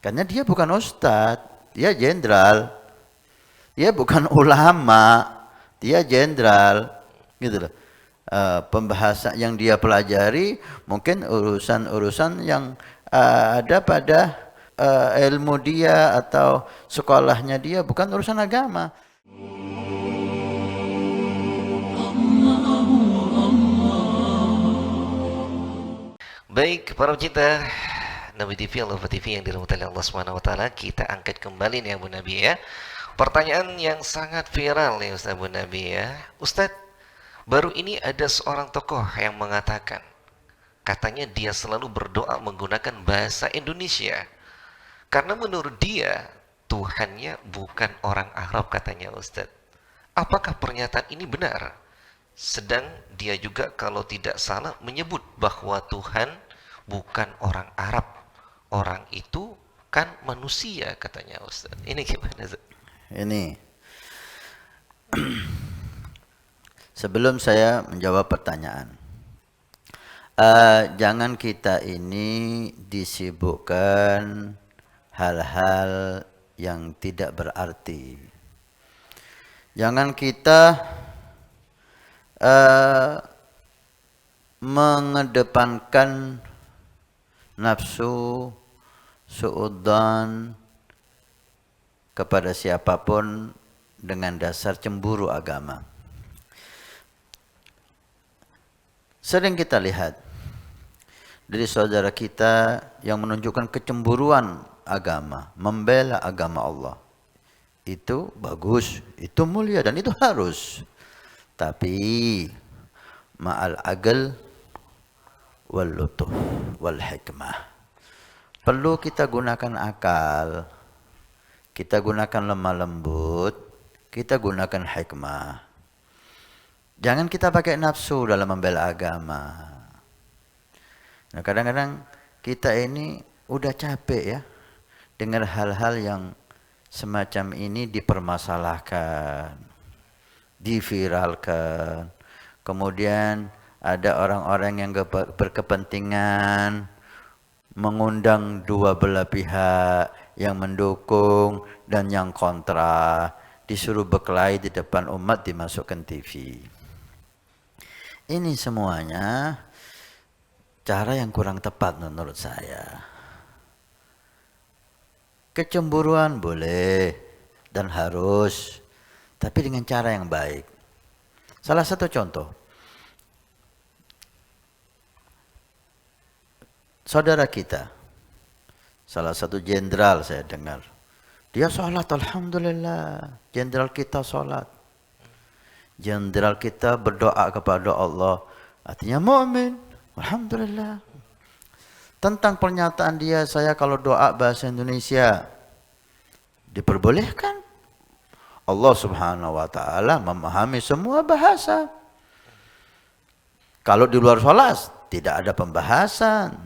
Karena dia bukan ustadz, dia jenderal. Dia bukan ulama, dia jenderal. Gitu loh. Pembahasan yang dia pelajari mungkin urusan-urusan yang ada pada ilmu dia atau sekolahnya dia, bukan urusan agama. Baik, para pecinta Nabi TV, Allah TV yang dirahmati Allah Subhanahu wa taala, kita angkat kembali nih Abu Nabi ya. Pertanyaan yang sangat viral nih Ustaz Abu Nabi ya. Ustaz, baru ini ada seorang tokoh yang mengatakan, katanya dia selalu berdoa menggunakan bahasa Indonesia. Karena menurut dia, Tuhannya bukan orang Arab katanya Ustaz. Apakah pernyataan ini benar? Sedang dia juga kalau tidak salah menyebut bahwa Tuhan bukan orang Arab. Orang itu kan manusia katanya Ustaz. Ini gimana Ustaz? Ini sebelum saya menjawab pertanyaan, jangan kita ini disibukkan hal-hal yang tidak berarti. Jangan kita mengedepankan nafsu, suudzon kepada siapapun dengan dasar cemburu agama. Sering kita lihat dari saudara kita yang menunjukkan kecemburuan agama, membela agama Allah. Itu bagus, itu mulia dan itu harus. Tapi ma'al aql wal lutuf wal hikmah. Perlu kita gunakan akal, kita gunakan lemah lembut, kita gunakan hikmah. Jangan kita pakai nafsu dalam membela agama. Nah, kadang-kadang kita ini udah capek ya dengan hal-hal yang semacam ini dipermasalahkan, diviralkan. Kemudian ada orang-orang yang berkepentingan mengundang dua belah pihak, yang mendukung dan yang kontra, disuruh berkelahi di depan umat, dimasukkan TV. Ini semuanya cara yang kurang tepat menurut saya. Kecemburuan boleh dan harus, tapi dengan cara yang baik. Salah satu contoh, saudara kita, salah satu jenderal saya dengar, dia sholat, alhamdulillah, jenderal kita sholat. Jenderal kita berdoa kepada Allah, artinya mu'min, alhamdulillah. Tentang pernyataan dia, saya kalau doa bahasa Indonesia diperbolehkan. Allah Subhanahu wa taala memahami semua bahasa. Kalau di luar sholat tidak ada pembahasan.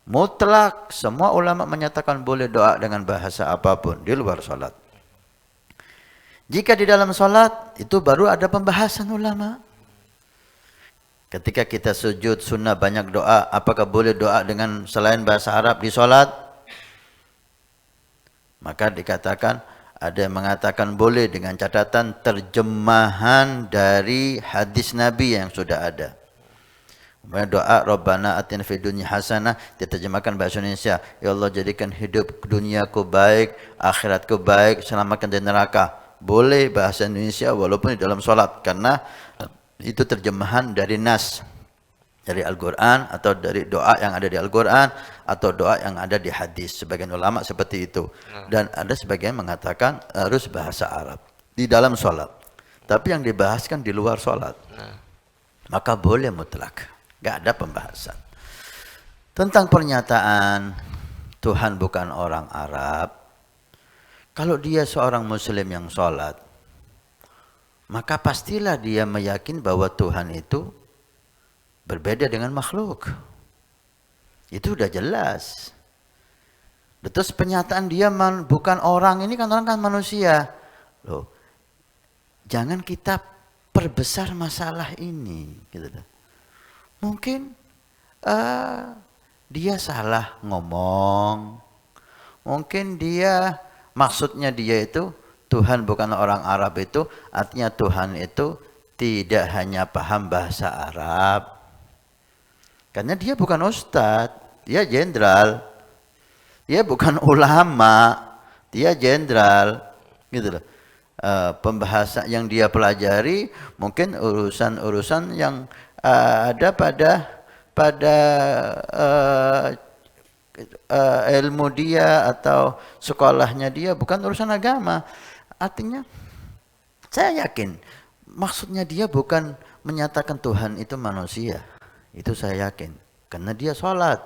Mutlak semua ulama menyatakan boleh doa dengan bahasa apapun di luar sholat. Jika di dalam sholat itu baru ada pembahasan ulama. Ketika kita sujud sunnah banyak doa, apakah boleh doa dengan selain bahasa Arab di sholat? Maka dikatakan, ada yang mengatakan boleh dengan catatan terjemahan dari hadis Nabi yang sudah ada. Doa Rabbana atina fid dunya hasanah diterjemahkan bahasa Indonesia, ya Allah jadikan hidup duniaku baik, akhiratku baik, selamatkan dari neraka. Boleh bahasa Indonesia walaupun di dalam sholat, karena itu terjemahan dari nas, dari Al-Quran atau dari doa yang ada di Al-Quran atau doa yang ada di hadis. Sebagian ulama seperti itu. Dan ada sebagian mengatakan harus bahasa Arab di dalam sholat. Tapi yang dibahaskan di luar sholat. Maka boleh mutlak. Gak ada pembahasan. Tentang pernyataan Tuhan bukan orang Arab. Kalau dia seorang muslim yang sholat, maka pastilah dia meyakini bahwa Tuhan itu berbeda dengan makhluk. Itu udah jelas. Terus pernyataan dia bukan orang, ini kan orang kan manusia. Loh, jangan kita perbesar masalah ini. Gitu. Mungkin dia salah ngomong, Mungkin dia maksudnya dia itu Tuhan bukan orang Arab itu artinya Tuhan itu tidak hanya paham bahasa Arab. Karena dia bukan ustadz, dia jenderal. Dia bukan ulama, dia jenderal. Gitu loh. Pembahasan yang dia pelajari mungkin urusan-urusan yang ada pada ilmu dia atau sekolahnya dia, bukan urusan agama. Artinya saya yakin maksudnya dia bukan menyatakan Tuhan itu manusia. Itu saya yakin. Karena dia sholat.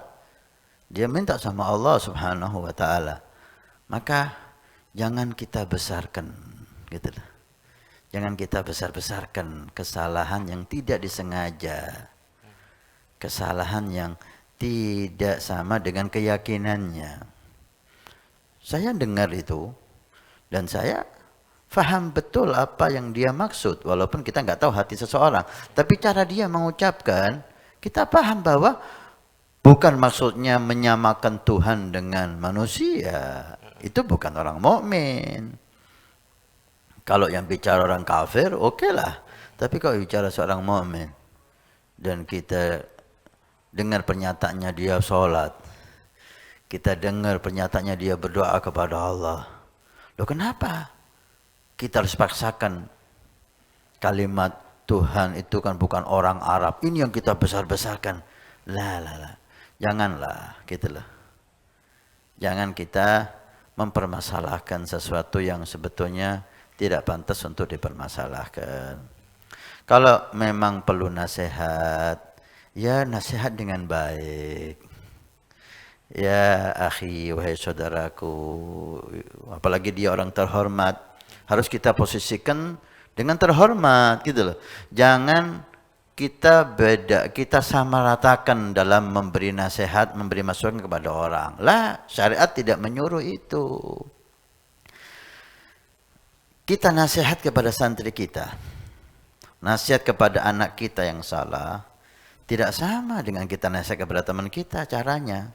Dia minta sama Allah subhanahu wa ta'ala. Maka jangan kita besarkan. Gitu lah. Jangan kita besar-besarkan kesalahan yang tidak disengaja. Kesalahan yang tidak sama dengan keyakinannya. Saya dengar itu dan saya faham betul apa yang dia maksud, walaupun kita nggak tahu hati seseorang. Tapi cara dia mengucapkan, kita paham bahwa bukan maksudnya menyamakan Tuhan dengan manusia. Itu bukan orang mukmin. Kalau yang bicara orang kafir, oke lah. Tapi kalau bicara seorang mukmin dan kita dengar pernyataannya dia sholat, kita dengar pernyataannya dia berdoa kepada Allah. Loh kenapa? Kita harus paksakan kalimat Tuhan itu kan bukan orang Arab. Ini yang kita besar-besarkan. Lah. Janganlah, gitu loh. Jangan kita mempermasalahkan sesuatu yang sebetulnya tidak pantas untuk dipermasalahkan. Kalau memang perlu nasihat, ya nasihat dengan baik. Ya akhi, wahai saudaraku, apalagi dia orang terhormat, harus kita posisikan dengan terhormat gitu loh. Jangan kita samaratakan dalam memberi nasihat, memberi masukan kepada orang. Lah, syariat tidak menyuruh itu. Kita nasihat kepada santri kita, nasihat kepada anak kita yang salah, tidak sama dengan kita nasihat kepada teman kita caranya.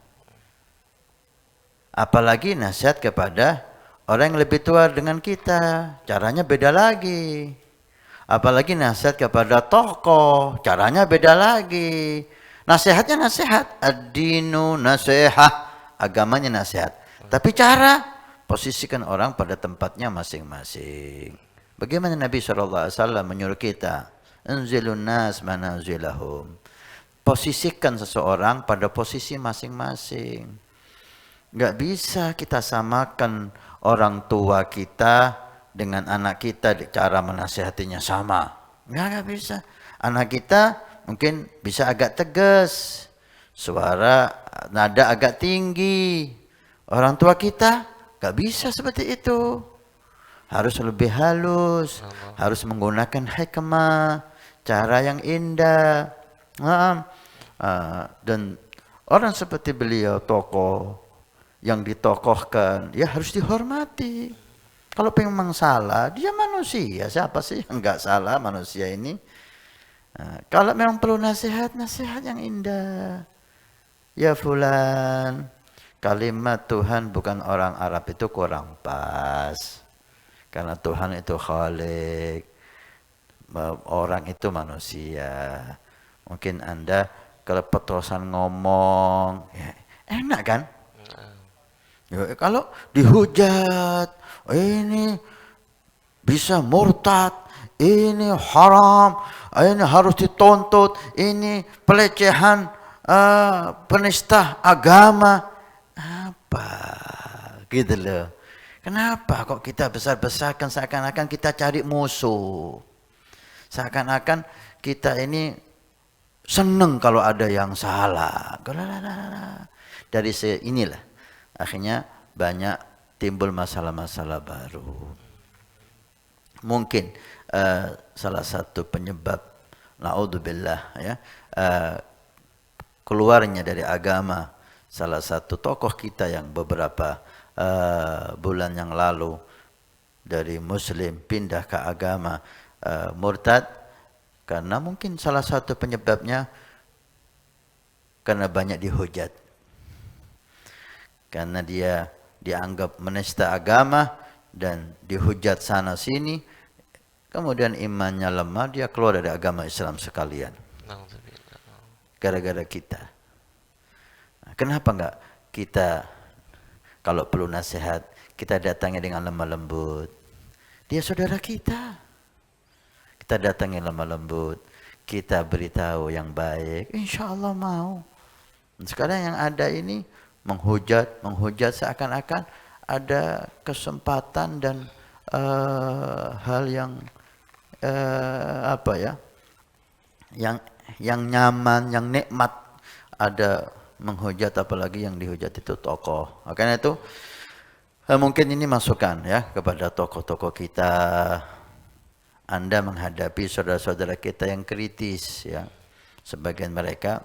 Apalagi nasihat kepada orang yang lebih tua dengan kita, caranya beda lagi. Apalagi nasihat kepada tokoh, caranya beda lagi. Nasihatnya nasihat, ad-dinu nasihah, agamanya nasihat. Tapi cara, posisikan orang pada tempatnya masing-masing. Bagaimana Nabi SAW menyuruh kita, anzilun nas manazilahum. Posisikan seseorang pada posisi masing-masing. Enggak bisa kita samakan orang tua kita dengan anak kita, cara menasihatinya sama. Enggak bisa. Anak kita mungkin bisa agak tegas, suara nada agak tinggi. Orang tua kita enggak bisa seperti itu. Harus lebih halus, harus menggunakan hikmah, cara yang indah. Dan orang seperti beliau, tokoh yang ditokohkan, ya harus dihormati. Kalau memang salah, dia manusia. Siapa sih yang enggak salah manusia ini? Kalau memang perlu nasihat, nasihat yang indah. Ya fulan, kalimat Tuhan bukan orang Arab itu kurang pas. Karena Tuhan itu Khalik. Orang itu manusia. Mungkin Anda kelepetosan ngomong, ya, enak kan? Ya, kalau dihujat, ini bisa murtad, ini haram, ini harus dituntut, ini pelecehan, penista agama, apa gitu loh. Kenapa kok kita besar-besarkan seakan-akan kita cari musuh, seakan-akan kita ini seneng kalau ada yang salah. Dari inilah akhirnya banyak timbul masalah-masalah baru. Mungkin salah satu penyebab naudzubillah ya keluarnya dari agama salah satu tokoh kita yang beberapa bulan yang lalu dari muslim pindah ke agama murtad, karena mungkin salah satu penyebabnya karena banyak dihujat. Karena dia dianggap menista agama dan dihujat sana sini, kemudian imannya lemah, dia keluar dari agama Islam sekalian. Gara-gara kita. Nah, kenapa enggak kita kalau perlu nasihat, kita datangnya dengan lemah lembut. Dia saudara kita. Kita datangnya lemah lembut. Kita beritahu yang baik. Insya Allah mau. Sekarang yang ada ini menghujat seakan-akan ada kesempatan dan hal yang yang nyaman, yang nikmat, ada menghujat, apalagi yang dihujat itu tokoh. Makanya itu mungkin ini masukan ya kepada tokoh-tokoh kita. Anda menghadapi saudara-saudara kita yang kritis ya. Sebagian mereka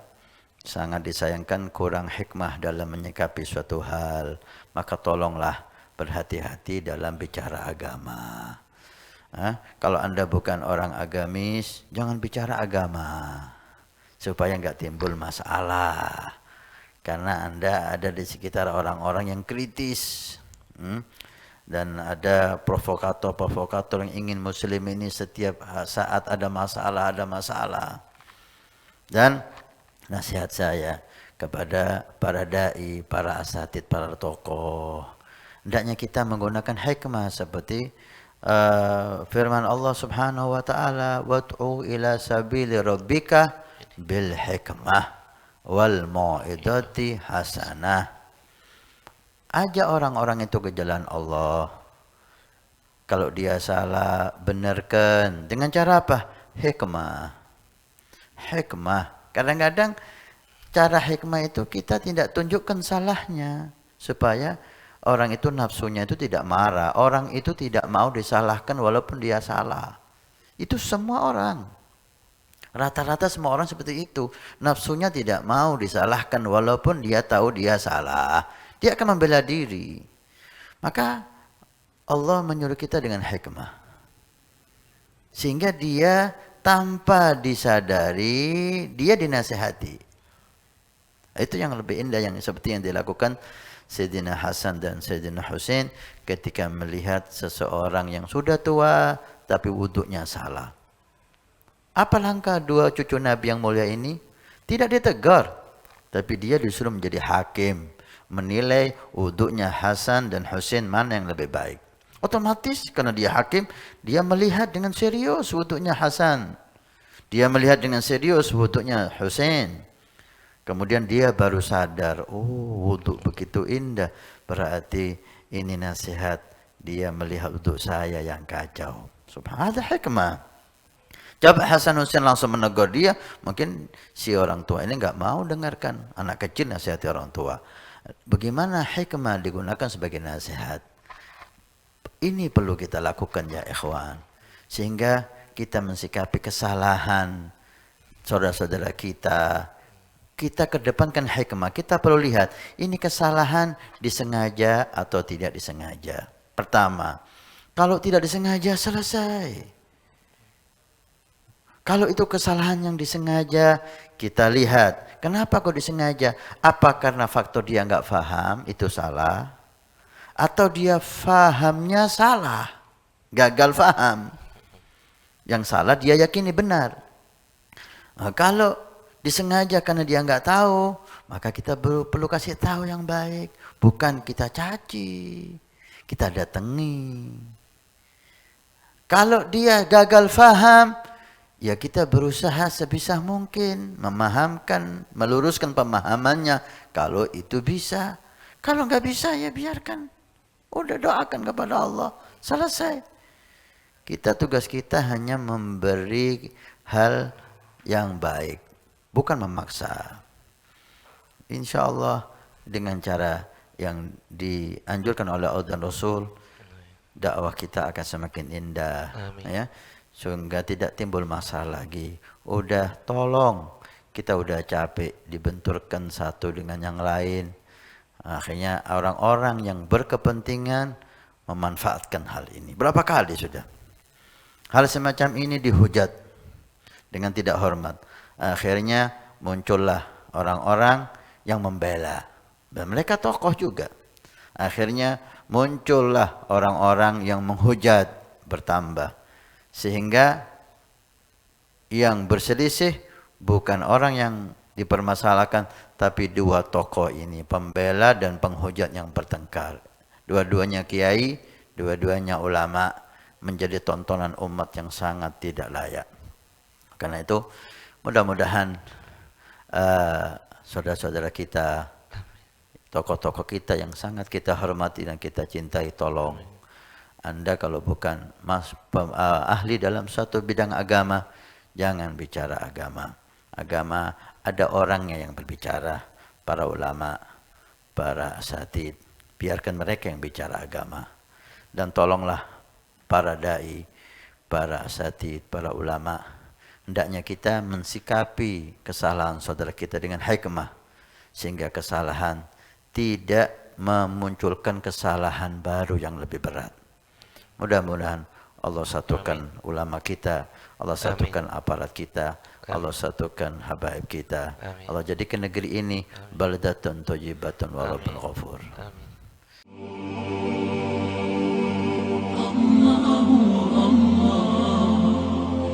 sangat disayangkan kurang hikmah dalam menyikapi suatu hal. Maka tolonglah berhati-hati dalam bicara agama. Kalau Anda bukan orang agamis, jangan bicara agama. Supaya enggak timbul masalah. Karena Anda ada di sekitar orang-orang yang kritis. Dan ada provokator-provokator yang ingin muslim ini setiap saat ada masalah. Dan nasihat saya kepada para dai, para asatid, para tokoh, hendaknya kita menggunakan hikmah seperti firman Allah Subhanahu wa taala, "Wad'u ila sabili rabbika bil hikmah wal mau'izati hasanah." Ajak orang-orang itu ke jalan Allah. Kalau dia salah, benarkan. Dengan cara apa? Hikmah. Kadang-kadang cara hikmah itu kita tidak tunjukkan salahnya. Supaya orang itu nafsunya itu tidak marah. Orang itu tidak mau disalahkan walaupun dia salah. Itu semua orang. Rata-rata semua orang seperti itu. Nafsunya tidak mau disalahkan walaupun dia tahu dia salah. Dia akan membela diri. Maka Allah menyuruh kita dengan hikmah. Sehingga dia tanpa disadari, dia dinasihati. Itu yang lebih indah, yang seperti yang dilakukan Sayyidina Hasan dan Sayyidina Husain ketika melihat seseorang yang sudah tua tapi wuduknya salah. Apa langkah dua cucu Nabi yang mulia ini? Tidak ditegur, tapi dia disuruh menjadi hakim, menilai wuduknya Hasan dan Husain mana yang lebih baik. Otomatis karena dia hakim, dia melihat dengan serius wuduknya Hasan. Dia melihat dengan serius wuduknya Husain. Kemudian dia baru sadar, oh wuduk begitu indah, berarti ini nasihat. Dia melihat wuduk saya yang kacau. Subhanallah, ada hikmah. Coba Hasan Husain langsung menegur dia, mungkin si orang tua ini enggak mau dengarkan. Anak kecil nasihati orang tua. Bagaimana hikmah digunakan sebagai nasihat? Ini perlu kita lakukan ya ikhwan. Sehingga kita mensikapi kesalahan saudara-saudara kita. Kita kedepankan hikmah. Kita perlu lihat, ini kesalahan disengaja atau tidak disengaja. Pertama, kalau tidak disengaja selesai. Kalau itu kesalahan yang disengaja, kita lihat. Kenapa kok disengaja? Apa karena faktor dia nggak paham, itu salah? Atau dia fahamnya salah? Gagal faham. Yang salah dia yakini benar. Nah, kalau disengaja karena dia nggak tahu, maka kita perlu kasih tahu yang baik. Bukan kita caci, kita datangi. Kalau dia gagal faham, ya kita berusaha sebisa mungkin memahamkan, meluruskan pemahamannya. Kalau itu bisa. Kalau nggak bisa ya biarkan. Udah doakan kepada Allah. Selesai. Tugas kita hanya memberi hal yang baik. Bukan memaksa. Insya Allah dengan cara yang dianjurkan oleh Allah dan Rasul, dakwah kita akan semakin indah. Amin. Ya. Sehingga tidak timbul masalah lagi. Udah tolong, kita udah capek dibenturkan satu dengan yang lain. Akhirnya orang-orang yang berkepentingan memanfaatkan hal ini. Berapa kali sudah hal semacam ini dihujat dengan tidak hormat. Akhirnya muncullah orang-orang yang membela. Dan mereka tokoh juga. Akhirnya muncullah orang-orang yang menghujat bertambah. Sehingga yang berselisih bukan orang yang dipermasalahkan, tapi dua tokoh ini, pembela dan penghujat yang bertengkar. Dua-duanya kiai, dua-duanya ulama, menjadi tontonan umat yang sangat tidak layak. Karena itu mudah-mudahan saudara-saudara kita, tokoh-tokoh kita yang sangat kita hormati dan kita cintai, tolong Anda kalau bukan ahli dalam satu bidang agama, jangan bicara agama. Agama ada orangnya yang berbicara, para ulama, para asatid. Biarkan mereka yang bicara agama. Dan tolonglah para dai, para asatid, para ulama, hendaknya kita mensikapi kesalahan saudara kita dengan hikmah, sehingga kesalahan tidak memunculkan kesalahan baru yang lebih berat. Mudah-mudahan Allah satukan ulama kita, Allah satukan aparat kita, Allah satukan habaib kita. Allah jadikan negeri ini baldatun thayyibatun wa rabbun ghafur.